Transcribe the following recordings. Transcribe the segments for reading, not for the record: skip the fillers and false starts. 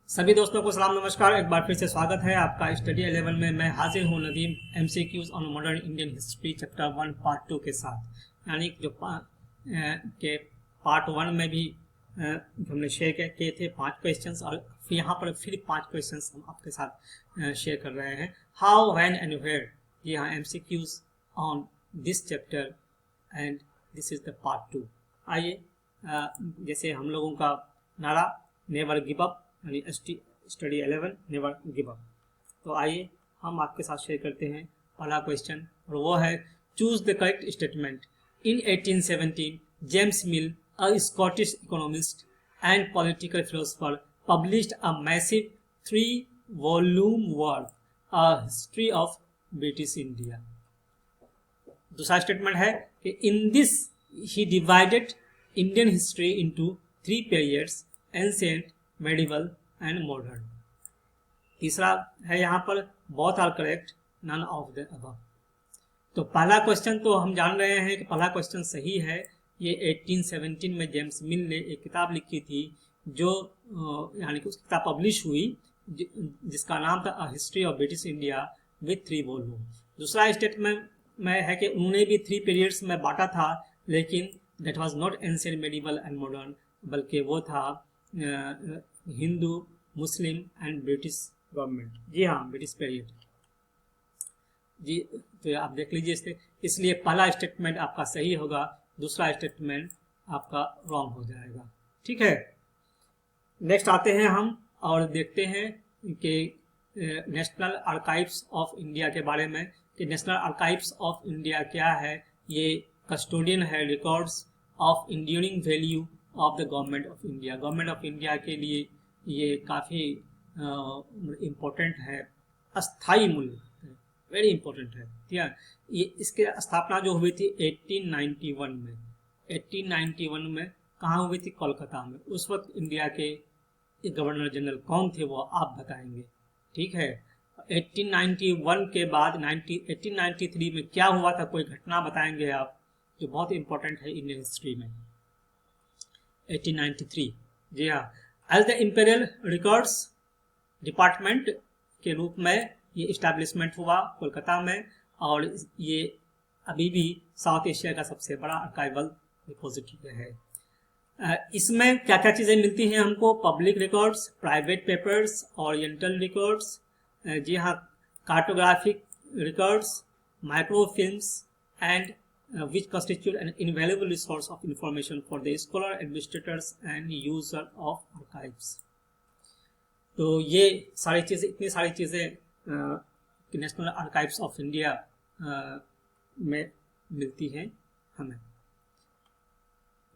सभी दोस्तों को सलाम नमस्कार। एक बार फिर से स्वागत है आपका स्टडी 11 में। मैं हाजिर हूँ Nadeem MCQs on modern Indian history chapter 1 part 2 के साथ। यानी जो के पार्ट 1 में भी हमने शेयर किए थे 5 क्वेश्चंस, और फिर यहाँ पर फिर 5 क्वेश्चंस हम आपके साथ शेयर कर रहे हैं। हाउ, व्हेन एंड वेयर, ये यहाँ MCQs on this chapter and this is the part 2। आइए, जैसे हम लोगों का नारा नेवर गिव अप, यानी स्टडी 11 नेवर गिव अप। तो आइए हम आपके साथ शेयर करते हैं पहला क्वेश्चन, और वो है choose the correct statement. In 1817 James Mill, a Scottish economist and political philosopher, published a massive 3-volume work, a history of British India. दूसरा स्टेटमेंट है कि in this he divided Indian history into 3 periods, ancient, medieval and modern. तीसरा है यहाँ पर both are correct, none of the above. तो पहला question तो हम जान रहे हैं कि पहला क्वेश्चन सही है। ये 1817 में जेम्स मिल ने एक किताब लिखी थी, जो यानी कि उस किताब पब्लिश हुई जिसका नाम था अ history of British India with 3 volume। दूसरा स्टेटमेंट में है कि उन्होंने भी 3 periods में बांटा था, लेकिन that was not ancient, medieval and modern, बल्कि वो था Hindu, Muslim and British government. जी हाँ, ब्रिटिश पीरियड जी। तो आप देख लीजिए इसलिए पहला स्टेटमेंट आपका सही होगा, दूसरा स्टेटमेंट आपका रॉन्ग हो जाएगा। ठीक है, नेक्स्ट आते हैं हम और देखते हैं कि नेशनल आर्काइव्स ऑफ इंडिया के बारे में, कि नेशनल आर्काइव्स ऑफ इंडिया क्या है। ये कस्टोडियन है records of enduring value of the government of India. Government of India के लिए ये काफ़ी इम्पोर्टेंट है, अस्थाई मूल्य, वेरी इम्पोर्टेंट है। ठीक है, ये इसके स्थापना जो हुई थी 1891 में। 1891 में कहाँ हुई थी? कोलकाता में। उस वक्त इंडिया के गवर्नर जनरल कौन थे वो आप बताएंगे। ठीक है, 1891 के बाद 1893 में क्या हुआ था, कोई घटना बताएंगे आप जो बहुत इंपॉर्टेंट है इंडियन हिस्ट्री में। 1893, जी हाँ, as the imperial records department के रूप में ये इस्टेब्लिशमेंट हुआ कोलकाता में, और ये अभी भी साउथ एशिया का सबसे बड़ा आर्काइवल रिपोजिटरी है। इसमें क्या क्या चीज़ें मिलती हैं हमको? Public records, private papers, oriental records, जी हाँ, cartographic records, microfilms and which constitute an invaluable resource of information for the scholar, administrators and user of archives। तो ये सारी चीज़ें, इतनी सारी चीज़ें नेशनल आर्काइव्स ऑफ इंडिया में मिलती हैं हमें।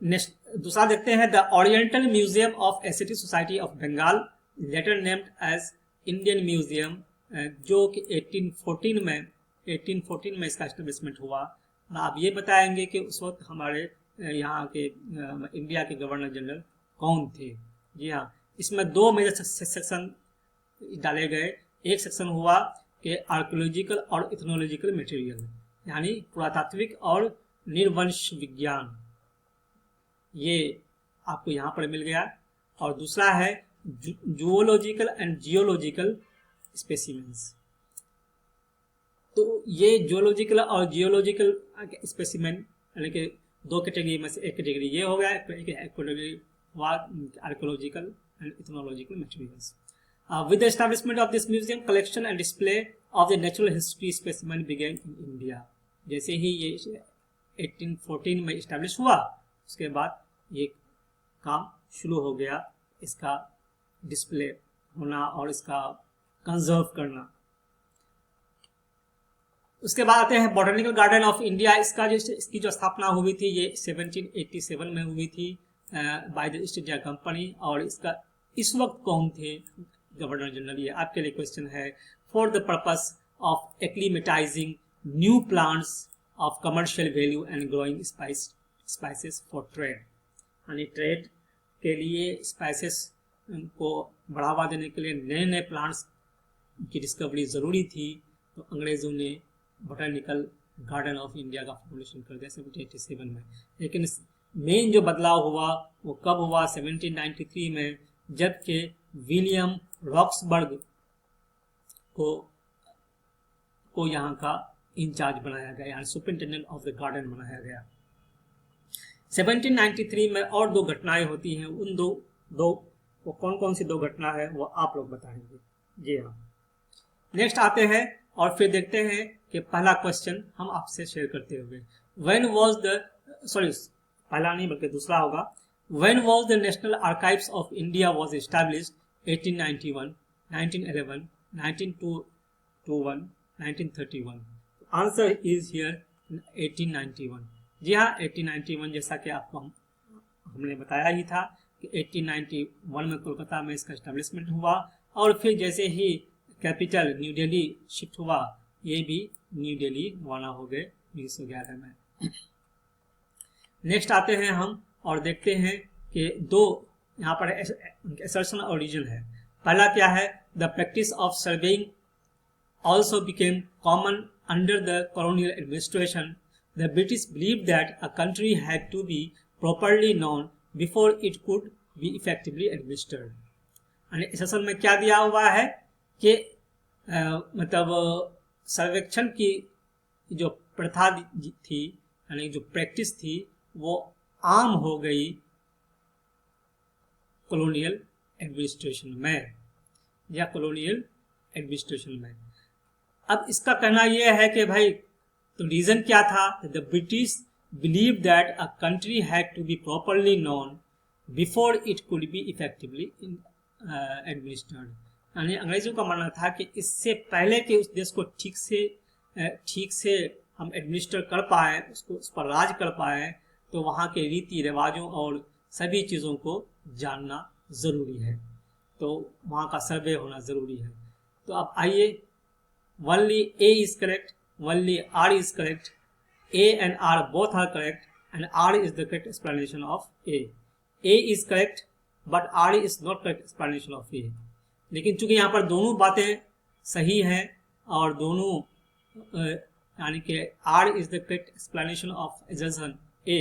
दूसरा देखते हैं the oriental museum of Asiatic society of Bengal, later named as Indian museum, जो कि 1814 में इसका एस्टेब्लिशमेंट हुआ। आप ये बताएंगे कि उस वक्त हमारे यहाँ के इंडिया के गवर्नर जनरल कौन थे। जी हाँ, इसमें 2 मेजर सेक्शन डाले गए। एक सेक्शन हुआ कि आर्कियोलॉजिकल और इथनोलॉजिकल मटेरियल, यानी पुरातात्विक और निर्वंश विज्ञान, ये आपको यहाँ पर मिल गया। और दूसरा है जूओलॉजिकल एंड जियोलॉजिकल स्पेसिमेंस। तो ये जियोलॉजिकल और जियोलॉजिकल स्पेसिमेन यानी कि 2 कैटेगरी में से एक कैटेगरी ये हो गया, एक कैटेगरी हुआ archaeological and ethnological materials. With the establishment of this museum, collection and display of the natural history specimen began in India. जैसे ही ये 1814 में इस्टेब्लिश हुआ, उसके बाद ये काम शुरू हो गया, इसका डिस्प्ले होना और इसका कंजर्व करना। उसके बाद आते हैं बॉटनिकल गार्डन ऑफ इंडिया। इसकी जो स्थापना हुई थी ये 1787 में हुई थी by the east India company. और इसका इस वक्त कौन थे गवर्नर जनरल, ये आपके लिए क्वेश्चन है। For the purpose of acclimatising new plants of commercial value and growing spices for trade, यानी ट्रेड के लिए स्पाइसेस को बढ़ावा देने के लिए नए नए प्लांट्स की डिस्कवरी ज़रूरी थी। तो अंग्रेज़ों ने बॉटनिकल गार्डन ऑफ इंडिया का फॉर्मुलेशन कर दिया 1787 में। लेकिन मेन जो बदलाव हुआ वो कब हुआ? 1793 में, जबकि विलियम रॉक्सबर्ग को यहाँ का इंचार्ज बनाया गया, यानी सुपरिंटेंडेंट ऑफ द गार्डन बनाया गया। 1793 में और दो घटनाएं होती हैं, उन दो वो कौन कौन सी दो घटना है वो आप लोग बताएंगे। जी हाँ, नेक्स्ट आते हैं और फिर देखते हैं कि पहला क्वेश्चन हम आपसे शेयर करते हुए, व्हेन वाज द पहला नहीं बल्कि दूसरा होगा, when was the national archives of India was established, 1891, 1911, 1921, 1931। Answer is here 1891। जी हाँ, 1891, जैसा कि आपको हमने बताया ही था कि 1891 में कोलकाता में इसका एस्टेब्लिशमेंट हुआ, और फिर जैसे ही कैपिटल न्यू दिल्ली शिफ्ट हुआ, ये भी न्यू दिल्ली रवाना हो गए 1911 में। नेक्स्ट आते हैं हम और देखते हैं कि दो यहाँ पर असर्शन और रीजन है। पहला क्या है, the practice of surveying also became common under the colonial administration. The British believed that a country had to be properly known before it could be effectively administered. इस असल में क्या दिया हुआ है कि मतलब सर्वेक्षण की जो प्रथा थी, यानी जो प्रैक्टिस थी, वो आम हो गई कॉलोनियल एडमिनिस्ट्रेशन में या कॉलोनियल एडमिनिस्ट्रेशन में। अब इसका कहना यह है कि भाई तो रीजन क्या था, the British believe that a country had to be properly known before it could be effectively administered. यानी अंग्रेजों का मानना था कि इससे पहले कि उस देश को ठीक से हम एडमिनिस्टर कर पाए, उसको उस पर राज कर पाए, तो वहाँ के रीति रिवाजों और सभी चीज़ों को जानना ज़रूरी है, तो वहाँ का सर्वे होना ज़रूरी है। तो अब आइए, only A is correct, only R is correct, A and R both are correct, and R is the correct explanation of A. A is correct, but R is not correct explanation of A. लेकिन चूंकि यहाँ पर दोनों बातें सही हैं और दोनों यानी कि R is the correct explanation of assertion A,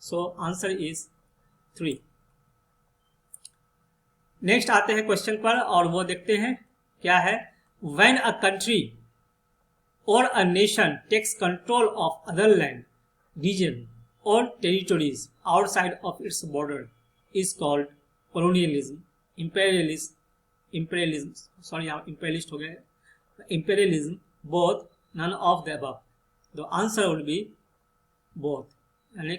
so answer is 3. Next आते हैं क्वेश्चन पर और वो देखते हैं क्या है, when a country or a nation takes control of other land, region or territories outside of its border is called colonialism, imperialist हो गए, imperialism, both, none of the above. The answer would be both. यानी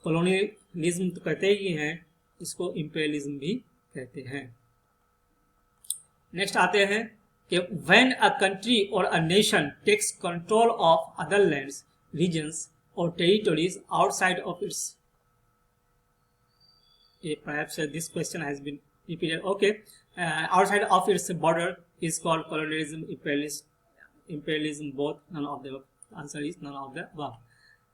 colonialism तो कहते ही हैं, इसको imperialism भी कहते हैं। नेक्स्ट आते हैं कि when a country or a nation takes control of other lands, regions or territories outside of its, perhaps this question has been repeated, okay, outside of its border is called colonialism, imperialism, both, none of the above. Answer is none of the above.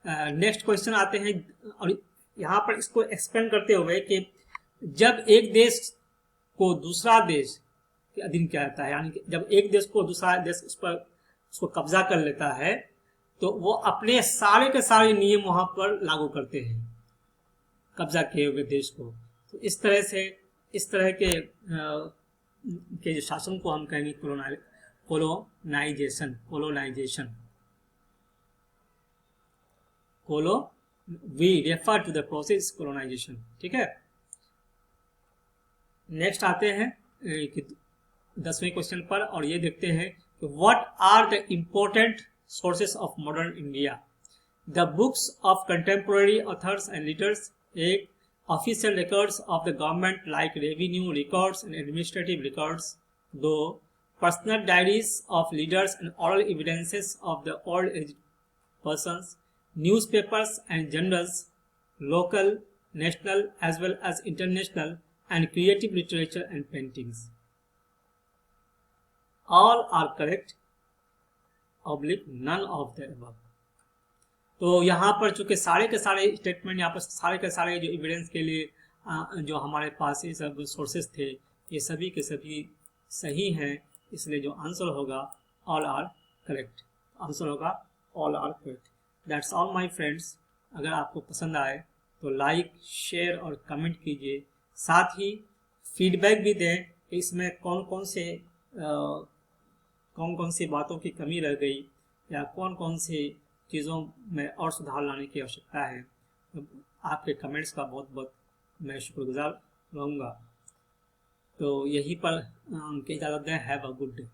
Next question आते हैं और यहाँ पर इसको explain करते हुए कि जब एक देश को दूसरा देश के अधीन किया जाता है, यानी कि जब एक देश को दूसरा देश उसको कब्जा कर लेता है, तो वो अपने सारे के सारे नियम वहां पर लागू करते हैं कब्जा किए हुए देश को। तो इस तरह के जो शासन को हम कहेंगे we refer to the process colonisation. ठीक है, नेक्स्ट आते हैं 10वें क्वेश्चन पर और ये देखते हैं कि what are the important sources of modern India. The books of contemporary authors and leaders, एक official records of the government like revenue records and administrative records, 2 personal diaries of leaders and oral evidences of the old age persons, newspapers and journals, local, national as well as international, and creative literature and paintings. All are correct, none of the above. तो यहाँ पर चूंकि सारे के सारे statement, यहाँ पर सारे के सारे जो एविडेंस के लिए जो हमारे पास ये सब सोर्सेस थे, ये सभी के सभी सही हैं, इसलिए जो आंसर होगा ऑल आर करेक्ट। आंसर होगा all are correct. That's all my friends. अगर आपको पसंद आए तो लाइक, शेयर और कमेंट कीजिए, साथ ही फीडबैक भी दें इसमें कौन कौन सी बातों की कमी रह गई या कौन सी चीज़ों में और सुधार लाने की आवश्यकता है। आपके कमेंट्स का बहुत बहुत मैं शुक्रगुजार रहूँगा। तो यहीं पर इजाज़त दें। Have a good day.